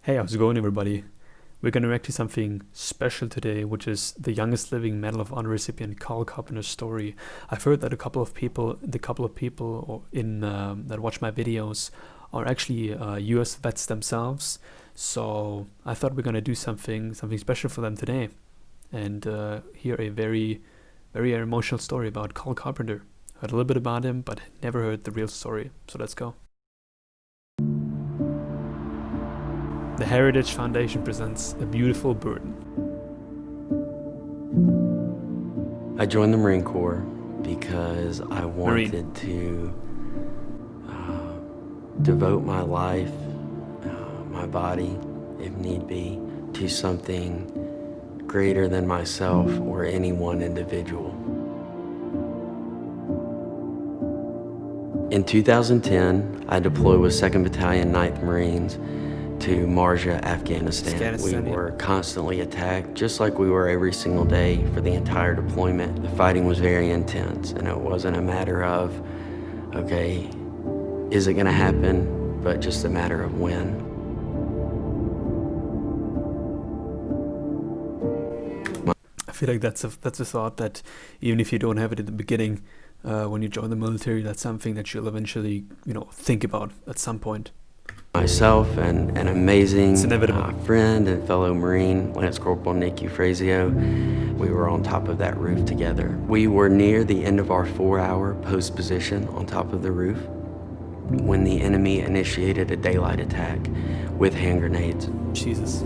Hey, how's it going, everybody? We're gonna react to something special today, which is the youngest living Medal of Honor recipient, Carl Carpenter's story. I've heard that the couple of people that watch my videos are actually U.S. vets themselves. So I thought we're gonna do something special for them today, and hear a very, very emotional story about Carl Carpenter. Heard a little bit about him, but never heard the real story. So let's go. The Heritage Foundation presents A Beautiful Burden. I joined the Marine Corps because I wanted to devote my life, my body, if need be, to something greater than myself or any one individual. In 2010, I deployed with 2nd Battalion, 9th Marines to Marja, Afghanistan. We were constantly attacked, just like we were every single day for the entire deployment. The fighting was very intense, and it wasn't a matter of, okay, is it gonna happen, but just a matter of when. I feel like that's a thought that even if you don't have it at the beginning, when you join the military, that's something that you'll eventually, think about at some point. Myself and an amazing friend and fellow Marine, Lance Corporal Nick Eufrazio, we were on top of that roof together. We were near the end of our 4-hour post position on top of the roof when the enemy initiated a daylight attack with hand grenades. Jesus.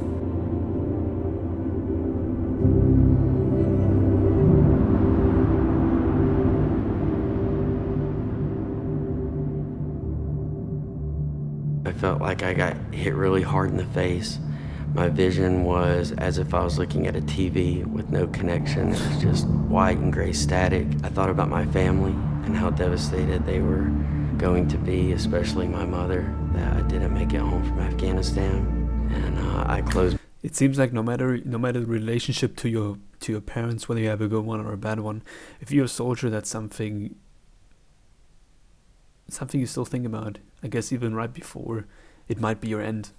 I felt like I got hit really hard in the face. My vision was as if I was looking at a TV with no connection. It was just white and gray static. I thought about my family and how devastated they were going to be, especially my mother, that I didn't make it home from Afghanistan. And I closed. It seems like no matter the relationship to your parents, whether you have a good one or a bad one, if you're a soldier, that's something you still think about. I guess even right before it might be your end.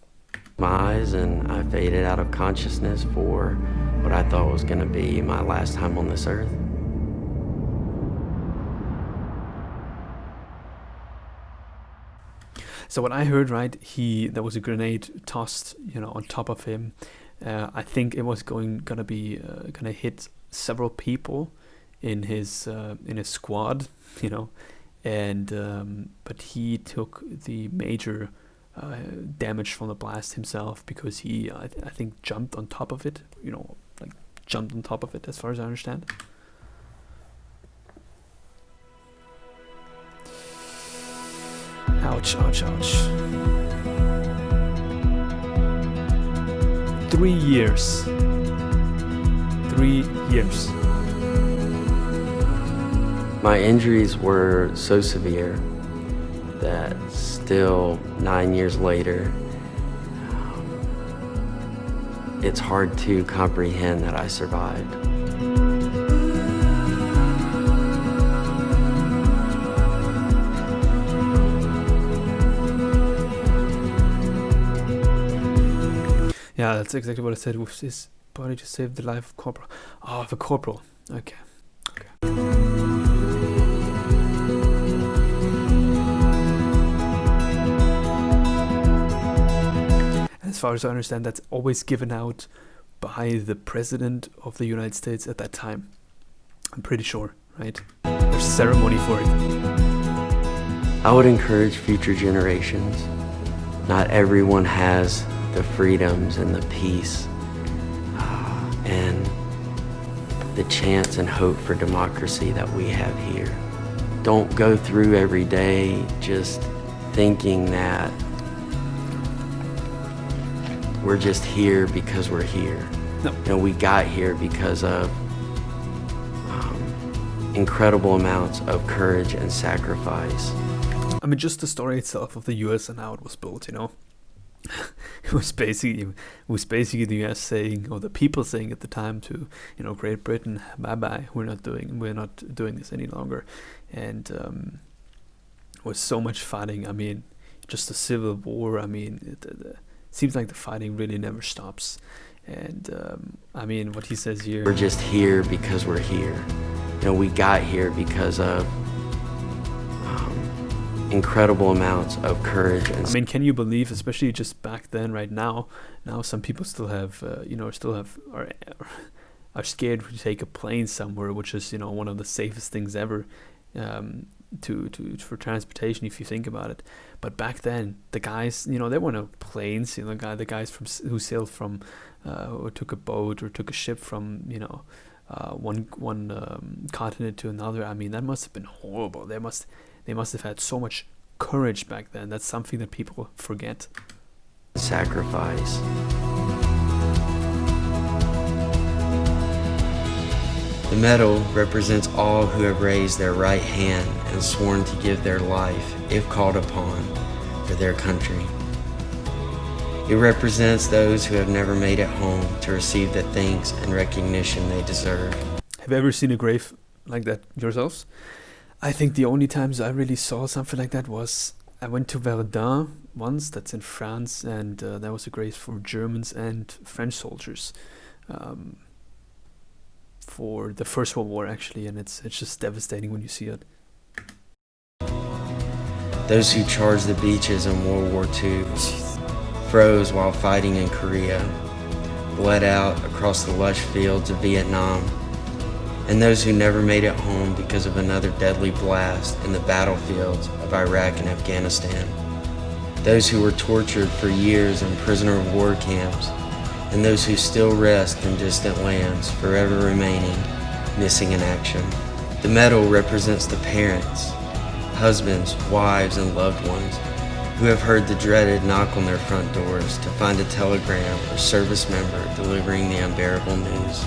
My eyes, and I faded out of consciousness for what I thought was going to be my last time on this earth. So what I heard, right, there was a grenade tossed, on top of him. I think it was gonna hit several people in his squad, and but he took the major damage from the blast himself because he, I think, jumped on top of it, jumped on top of it, as far as I understand. Ouch, ouch, ouch. 3 years. 3 years. My injuries were so severe that still 9 years later, it's hard to comprehend that I survived. Yeah, that's exactly what I said. With his body to save the life of Corporal. Oh, of a corporal. Okay. As far as I understand, that's always given out by the President of the United States at that time. I'm pretty sure, right? There's a ceremony for it. I would encourage future generations. Not everyone has the freedoms and the peace and the chance and hope for democracy that we have here. Don't go through every day just thinking that we're just here because we're here. No. We got here because of incredible amounts of courage and sacrifice. I mean, just the story itself of the US and how it was built, It was basically the US saying, or the people saying at the time to, Great Britain, bye-bye, we're not doing this any longer. And it was so much fighting. I mean, just the Civil War. I mean, seems like the fighting really never stops. And I mean, what he says here, we're just here because we're here. You know, we got here because of incredible amounts of courage. And I mean, can you believe, especially just back then, right now some people still have are scared to take a plane somewhere, which is, you know, one of the safest things ever for transportation, if you think about it. But back then, the guys, you know, there were no planes. You know, the guys who sailed from or took a boat or took a ship from, you know, one continent to another. I mean, that must have been horrible. They must have had so much courage back then. That's something that people forget. Sacrifice. The medal represents all who have raised their right hand and sworn to give their life, if called upon, for their country. It represents those who have never made it home to receive the thanks and recognition they deserve. Have you ever seen a grave like that yourselves? I think the only times I really saw something like that was I went to Verdun once, that's in France, and that was a grave for Germans and French soldiers. For the First World War, actually, and it's just devastating when you see it. Those who charged the beaches in World War II, froze while fighting in Korea, bled out across the lush fields of Vietnam, and those who never made it home because of another deadly blast in the battlefields of Iraq and Afghanistan. Those who were tortured for years in prisoner of war camps, and those who still rest in distant lands, forever remaining missing in action. The medal represents the parents, husbands, wives, and loved ones who have heard the dreaded knock on their front doors to find a telegram or service member delivering the unbearable news.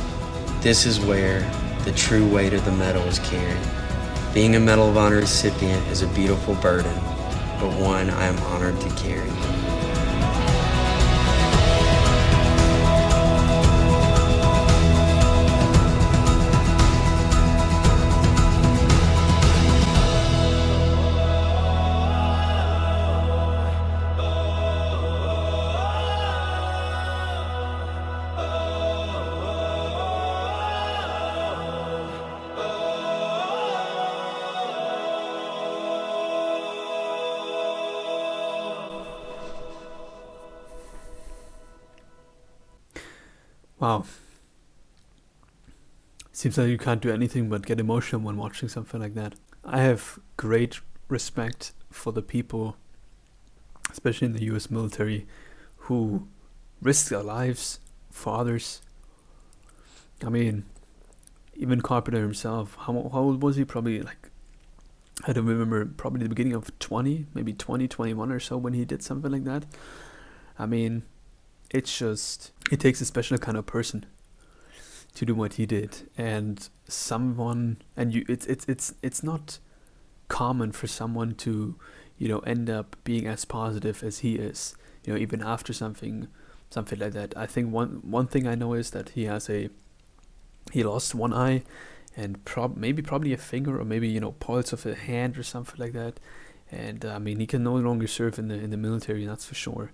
This is where the true weight of the medal is carried. Being a Medal of Honor recipient is a beautiful burden, but one I am honored to carry. Wow. Seems like you can't do anything but get emotional when watching something like that. I have great respect for the people, especially in the US military, who risk their lives for others. I mean, even Carpenter himself, how old was he? Probably like, I don't remember, probably the beginning of 20, maybe 20, 21 or so when he did something like that. I mean, it's just, it takes a special kind of person to do what he did, and someone, and it's not common for someone to, you know, end up being as positive as he is, you know, even after something like that. I think one thing I know is that he lost one eye, and probably a finger, or maybe, you know, parts of a hand or something like that. And I mean, he can no longer serve in the military, that's for sure.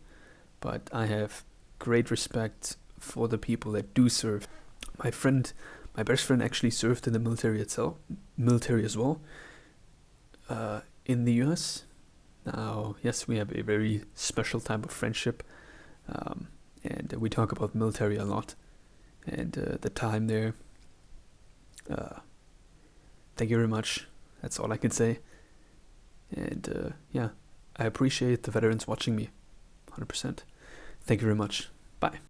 But I have great respect for the people that do serve. My best friend actually served in the military as well, in the US. Now, yes, we have a very special type of friendship, and we talk about military a lot, and the time there. Thank you very much. That's all I can say. And yeah, I appreciate the veterans watching me, 100%. Thank you very much. Bye.